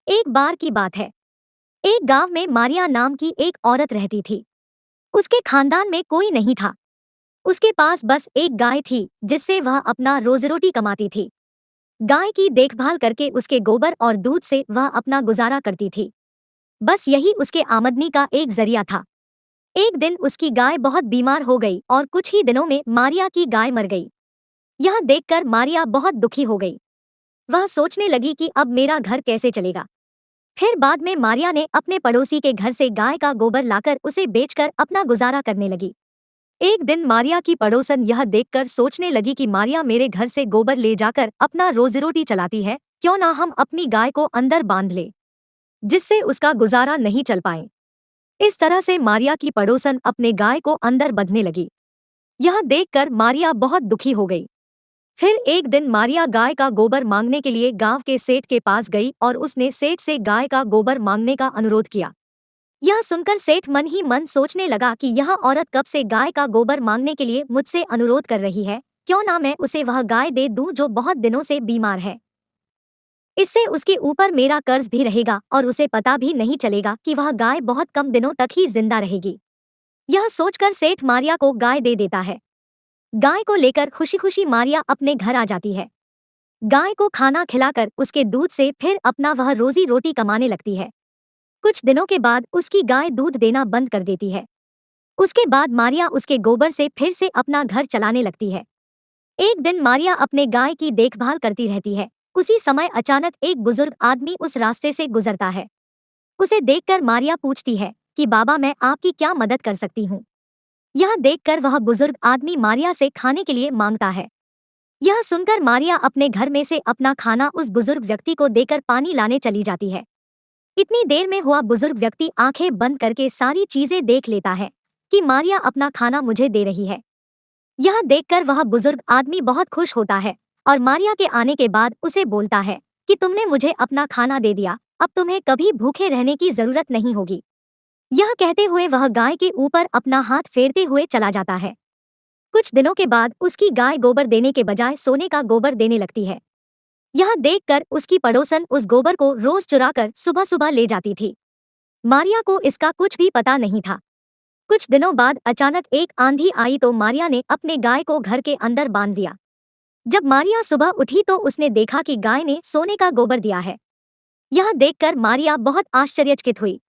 एक बार की बात है। एक गांव में मारिया नाम की एक औरत रहती थी। उसके खानदान में कोई नहीं था। उसके पास बस एक गाय थी जिससे वह अपना रोजीरोटी कमाती थी। गाय की देखभाल करके उसके गोबर और दूध से वह अपना गुजारा करती थी। बस यही उसके आमदनी का एक जरिया था। एक दिन उसकी गाय बहुत बीमार हो गई और कुछ ही दिनों में मारिया की गाय मर गई। यह देखकर मारिया बहुत दुखी हो गई। वह सोचने लगी कि अब मेरा घर कैसे चलेगा। फिर बाद में मारिया ने अपने पड़ोसी के घर से गाय का गोबर लाकर उसे बेचकर अपना गुजारा करने लगी। एक दिन मारिया की पड़ोसन यह देखकर सोचने लगी कि मारिया मेरे घर से गोबर ले जाकर अपना रोजीरोटी चलाती है, क्यों ना हम अपनी गाय को अंदर बांध ले, जिससे उसका गुजारा नहीं चल पाए। इस तरह से मारिया की पड़ोसन अपने गाय को अंदर बंधने लगी। यह देखकर मारिया बहुत दुखी हो गई। फिर एक दिन मारिया गाय का गोबर मांगने के लिए गांव के सेठ के पास गई और उसने सेठ से गाय का गोबर मांगने का अनुरोध किया। यह सुनकर सेठ मन ही मन सोचने लगा कि यह औरत कब से गाय का गोबर मांगने के लिए मुझसे अनुरोध कर रही है, क्यों ना मैं उसे वह गाय दे दूं जो बहुत दिनों से बीमार है। इससे उसके ऊपर मेरा कर्ज भी रहेगा और उसे पता भी नहीं चलेगा कि वह गाय बहुत कम दिनों तक ही जिंदा रहेगी। यह सोचकर सेठ मारिया को गाय दे देता है। गाय को लेकर खुशी खुशी मारिया अपने घर आ जाती है। गाय को खाना खिलाकर उसके दूध से फिर अपना वह रोजी रोटी कमाने लगती है। कुछ दिनों के बाद उसकी गाय दूध देना बंद कर देती है। उसके बाद मारिया उसके गोबर से फिर से अपना घर चलाने लगती है। एक दिन मारिया अपने गाय की देखभाल करती रहती है। उसी समय अचानक एक बुजुर्ग आदमी उस रास्ते से गुजरता है। उसे देखकर मारिया पूछती है कि बाबा, मैं आपकी क्या मदद कर सकती हूँ। यह देखकर वह बुजुर्ग आदमी मारिया से खाने के लिए मांगता है। यह सुनकर मारिया अपने घर में से अपना खाना उस बुजुर्ग व्यक्ति को देकर पानी लाने चली जाती है। इतनी देर में हुआ बुजुर्ग व्यक्ति आंखें बंद करके सारी चीजें देख लेता है कि मारिया अपना खाना मुझे दे रही है। यह देखकर वह बुजुर्ग आदमी बहुत खुश होता है और मारिया के आने के बाद उसे बोलता है कि तुमने मुझे अपना खाना दे दिया, अब तुम्हें कभी भूखे रहने की जरूरत नहीं होगी। यह कहते हुए वह गाय के ऊपर अपना हाथ फेरते हुए चला जाता है। कुछ दिनों के बाद उसकी गाय गोबर देने के बजाय सोने का गोबर देने लगती है। यह देखकर उसकी पड़ोसन उस गोबर को रोज चुराकर सुबह सुबह ले जाती थी। मारिया को इसका कुछ भी पता नहीं था। कुछ दिनों बाद अचानक एक आंधी आई तो मारिया ने अपने गाय को घर के अंदर बांध दिया। जब मारिया सुबह उठी तो उसने देखा कि गाय ने सोने का गोबर दिया है। यह देखकर मारिया बहुत आश्चर्यचकित हुई।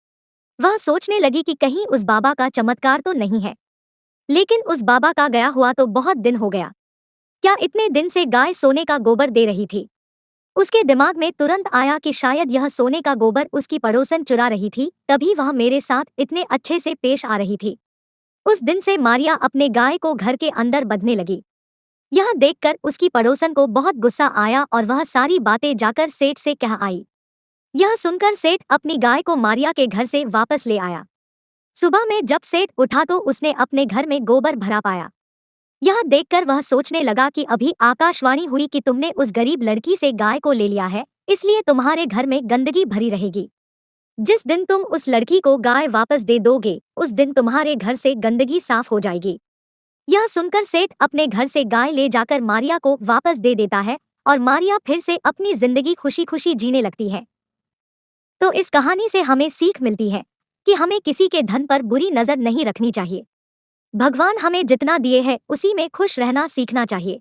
वह सोचने लगी कि कहीं उस बाबा का चमत्कार तो नहीं है। लेकिन उस बाबा का गया हुआ तो बहुत दिन हो गया। क्या इतने दिन से गाय सोने का गोबर दे रही थी? उसके दिमाग में तुरंत आया कि शायद यह सोने का गोबर उसकी पड़ोसन चुरा रही थी, तभी वह मेरे साथ इतने अच्छे से पेश आ रही थी। उस दिन से मारिया अपने गाय को घर के अंदर बंधने लगी। यह देखकर उसकी पड़ोसन को बहुत गुस्सा आया और वह सारी बातें जाकर सेठ से कह आई। यह सुनकर सेठ अपनी गाय को मारिया के घर से वापस ले आया। सुबह में जब सेठ उठा तो उसने अपने घर में गोबर भरा पाया। यह देखकर वह सोचने लगा कि अभी आकाशवाणी हुई कि तुमने उस गरीब लड़की से गाय को ले लिया है, इसलिए तुम्हारे घर में गंदगी भरी रहेगी। जिस दिन तुम उस लड़की को गाय वापस दे दोगे, उस दिन तुम्हारे घर से गंदगी साफ हो जाएगी। यह सुनकर सेठ अपने घर से गाय ले जाकर मारिया को वापस दे देता है और मारिया फिर से अपनी जिंदगी खुशी खुशी जीने लगती है। तो इस कहानी से हमें सीख मिलती है कि हमें किसी के धन पर बुरी नजर नहीं रखनी चाहिए। भगवान हमें जितना दिए है उसी में खुश रहना सीखना चाहिए।